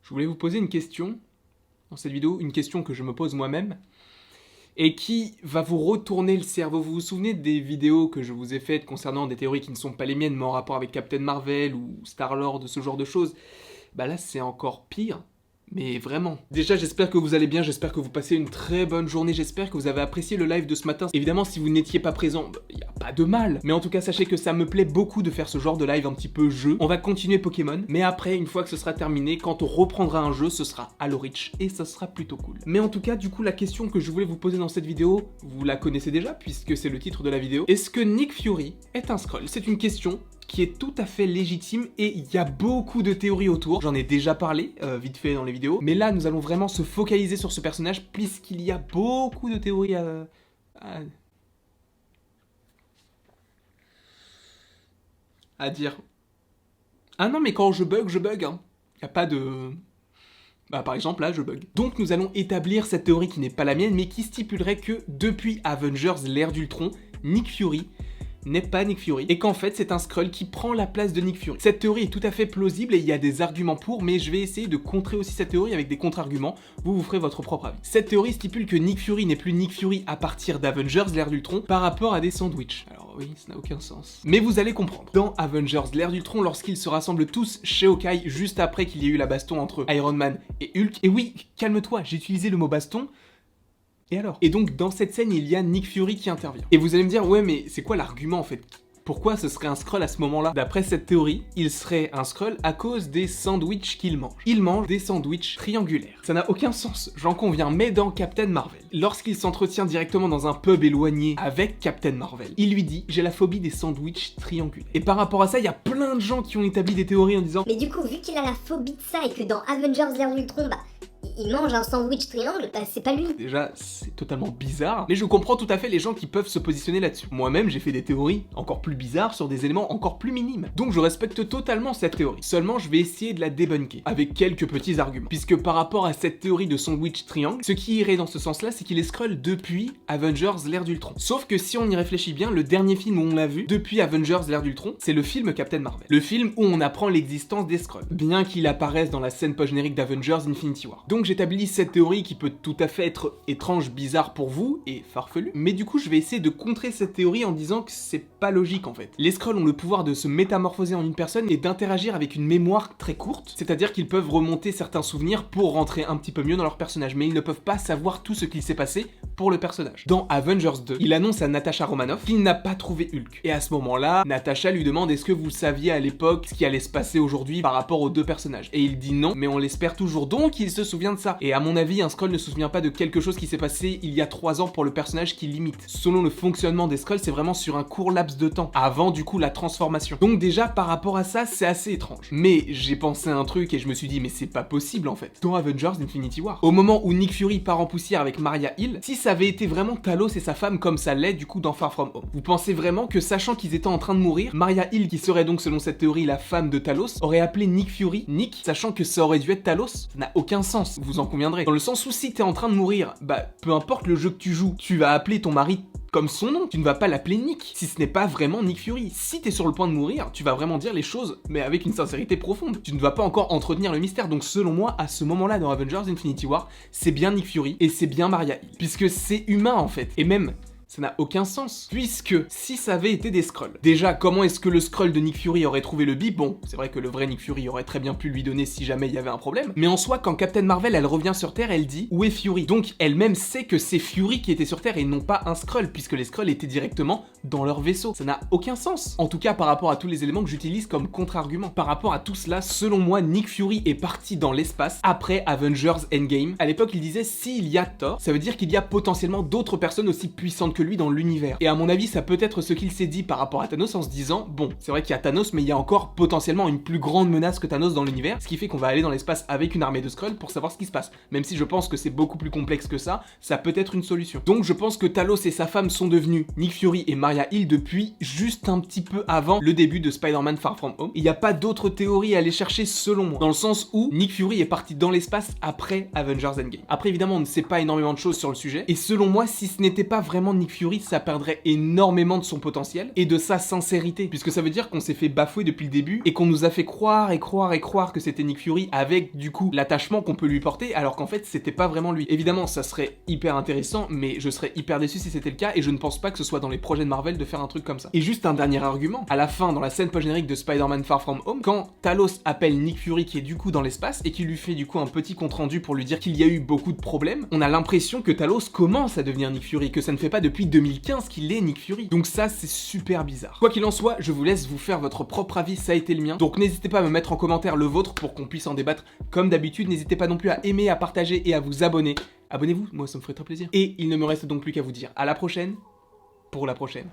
Je voulais vous poser une question dans cette vidéo, une question que je me pose moi-même et qui va vous retourner le cerveau. Vous vous souvenez des vidéos que je vous ai faites concernant des théories qui ne sont pas les miennes mais en rapport avec Captain Marvel ou Star-Lord, ce genre de choses? Bah là c'est encore pire. Mais vraiment. Déjà, j'espère que vous allez bien, j'espère que vous passez une très bonne journée, j'espère que vous avez apprécié le live de ce matin. Évidemment, si vous n'étiez pas présent, il n'y a pas de mal. Mais en tout cas, sachez que ça me plaît beaucoup de faire ce genre de live un petit peu jeu. On va continuer Pokémon, mais après, une fois que ce sera terminé, quand on reprendra un jeu, ce sera Halo Reach, et ça sera plutôt cool. Mais en tout cas, du coup, la question que je voulais vous poser dans cette vidéo, vous la connaissez déjà, puisque c'est le titre de la vidéo. Est-ce que Nick Fury est un Skrull? C'est une question qui est tout à fait légitime et il y a beaucoup de théories autour. J'en ai déjà parlé vite fait dans les vidéos, mais là nous allons vraiment se focaliser sur ce personnage puisqu'il y a beaucoup de théories à dire. Ah non mais quand je bug hein. Y a pas de... Bah par exemple là je bug. Donc nous allons établir cette théorie qui n'est pas la mienne mais qui stipulerait que depuis Avengers l'ère d'Ultron, Nick Fury n'est pas Nick Fury, et qu'en fait c'est un Skrull qui prend la place de Nick Fury. Cette théorie est tout à fait plausible et il y a des arguments pour, mais je vais essayer de contrer aussi cette théorie avec des contre-arguments, vous ferez votre propre avis. Cette théorie stipule que Nick Fury n'est plus Nick Fury à partir d'Avengers l'ère d'Ultron par rapport à des sandwichs. Alors oui, ça n'a aucun sens. Mais vous allez comprendre. Dans Avengers l'ère d'Ultron, lorsqu'ils se rassemblent tous chez Hawkeye, juste après qu'il y ait eu la baston entre Iron Man et Hulk, et oui, calme-toi, j'ai utilisé le mot baston, et alors? Et donc dans cette scène, il y a Nick Fury qui intervient. Et vous allez me dire, ouais mais c'est quoi l'argument en fait? Pourquoi ce serait un Skrull à ce moment-là? D'après cette théorie, il serait un Skrull à cause des sandwichs qu'il mange. Il mange des sandwichs triangulaires. Ça n'a aucun sens, j'en conviens, mais dans Captain Marvel, lorsqu'il s'entretient directement dans un pub éloigné avec Captain Marvel, il lui dit « j'ai la phobie des sandwichs triangulaires ». Et par rapport à ça, il y a plein de gens qui ont établi des théories en disant « mais du coup, vu qu'il a la phobie de ça et que dans Avengers l'ère d'Ultron, bah, il mange un sandwich triangle, bah c'est pas lui. » Déjà, c'est totalement bizarre, mais je comprends tout à fait les gens qui peuvent se positionner là-dessus. Moi-même, j'ai fait des théories encore plus bizarres sur des éléments encore plus minimes. Donc je respecte totalement cette théorie. Seulement, je vais essayer de la débunker, avec quelques petits arguments. Puisque par rapport à cette théorie de sandwich triangle, ce qui irait dans ce sens-là, c'est qu'il est Skrull depuis Avengers l'ère d'Ultron. Sauf que si on y réfléchit bien, le dernier film où on l'a vu, depuis Avengers l'ère d'Ultron, c'est le film Captain Marvel. Le film où on apprend l'existence des Skrulls, bien qu'il apparaisse dans la scène post-générique d'Avengers Infinity War. Donc j'établis cette théorie qui peut tout à fait être étrange, bizarre pour vous, et farfelue, mais du coup je vais essayer de contrer cette théorie en disant que c'est pas logique en fait. Les Skrulls ont le pouvoir de se métamorphoser en une personne et d'interagir avec une mémoire très courte, c'est-à-dire qu'ils peuvent remonter certains souvenirs pour rentrer un petit peu mieux dans leur personnage, mais ils ne peuvent pas savoir tout ce qu'il s'est passé pour le personnage. Dans Avengers 2, il annonce à Natasha Romanoff qu'il n'a pas trouvé Hulk, et à ce moment-là, Natasha lui demande est-ce que vous saviez à l'époque ce qui allait se passer aujourd'hui par rapport aux deux personnages, et il dit non, mais on l'espère toujours, donc il se souvient de ça. Et à mon avis, un Skrull ne se souvient pas de quelque chose qui s'est passé il y a 3 ans pour le personnage qu'il limite. Selon le fonctionnement des Skrulls, c'est vraiment sur un court laps de temps, avant du coup la transformation. Donc déjà, par rapport à ça, c'est assez étrange. Mais j'ai pensé à un truc et je me suis dit, mais c'est pas possible en fait. Dans Avengers Infinity War, au moment où Nick Fury part en poussière avec Maria Hill, si ça avait été vraiment Talos et sa femme comme ça l'est du coup dans Far From Home, vous pensez vraiment que sachant qu'ils étaient en train de mourir, Maria Hill, qui serait donc selon cette théorie la femme de Talos, aurait appelé Nick Fury Nick, sachant que ça aurait dû être Talos? Ça n'a aucun sens, vous en conviendrez. Dans le sens où si t'es en train de mourir, bah peu importe le jeu que tu joues, tu vas appeler ton mari comme son nom, tu ne vas pas l'appeler Nick, si ce n'est pas vraiment Nick Fury. Si t'es sur le point de mourir, tu vas vraiment dire les choses, mais avec une sincérité profonde. Tu ne vas pas encore entretenir le mystère, donc selon moi, à ce moment-là dans Avengers Infinity War, c'est bien Nick Fury, et c'est bien Maria Hill, puisque c'est humain en fait, et même... ça n'a aucun sens, puisque si ça avait été des Skrulls, déjà comment est-ce que le Skrull de Nick Fury aurait trouvé le bip? Bon, c'est vrai que le vrai Nick Fury aurait très bien pu lui donner si jamais il y avait un problème, mais en soi quand Captain Marvel elle revient sur Terre, elle dit où est Fury? Donc elle-même sait que c'est Fury qui était sur Terre et non pas un Skrull, puisque les Skrulls étaient directement dans leur vaisseau. Ça n'a aucun sens, en tout cas par rapport à tous les éléments que j'utilise comme contre-argument. Par rapport à tout cela, selon moi, Nick Fury est parti dans l'espace après Avengers Endgame. À l'époque il disait s'il y a Thor, ça veut dire qu'il y a potentiellement d'autres personnes aussi puissantes que lui dans l'univers. Et à mon avis, ça peut être ce qu'il s'est dit par rapport à Thanos en se disant, bon, c'est vrai qu'il y a Thanos, mais il y a encore potentiellement une plus grande menace que Thanos dans l'univers, ce qui fait qu'on va aller dans l'espace avec une armée de Skrulls pour savoir ce qui se passe. Même si je pense que c'est beaucoup plus complexe que ça peut être une solution. Donc je pense que Talos et sa femme sont devenus Nick Fury et Maria Hill depuis juste un petit peu avant le début de Spider-Man Far From Home. Il n'y a pas d'autres théories à aller chercher selon moi, dans le sens où Nick Fury est parti dans l'espace après Avengers Endgame. Après évidemment on ne sait pas énormément de choses sur le sujet, et selon moi si ce n'était pas vraiment Nick Fury, ça perdrait énormément de son potentiel et de sa sincérité, puisque ça veut dire qu'on s'est fait bafouer depuis le début et qu'on nous a fait croire que c'était Nick Fury avec du coup l'attachement qu'on peut lui porter, alors qu'en fait c'était pas vraiment lui. Évidemment, ça serait hyper intéressant, mais je serais hyper déçu si c'était le cas et je ne pense pas que ce soit dans les projets de Marvel de faire un truc comme ça. Et juste un dernier argument, à la fin, dans la scène post-générique de Spider-Man Far From Home, quand Talos appelle Nick Fury qui est du coup dans l'espace et qui lui fait du coup un petit compte rendu pour lui dire qu'il y a eu beaucoup de problèmes, on a l'impression que Talos commence à devenir Nick Fury, que ça ne fait pas depuis 2015 qu'il est Nick Fury. Donc ça, c'est super bizarre. Quoi qu'il en soit, je vous laisse vous faire votre propre avis, ça a été le mien. Donc n'hésitez pas à me mettre en commentaire le vôtre pour qu'on puisse en débattre comme d'habitude. N'hésitez pas non plus à aimer, à partager et à vous abonner. Abonnez-vous, moi ça me ferait très plaisir. Et il ne me reste donc plus qu'à vous dire à la prochaine pour la prochaine.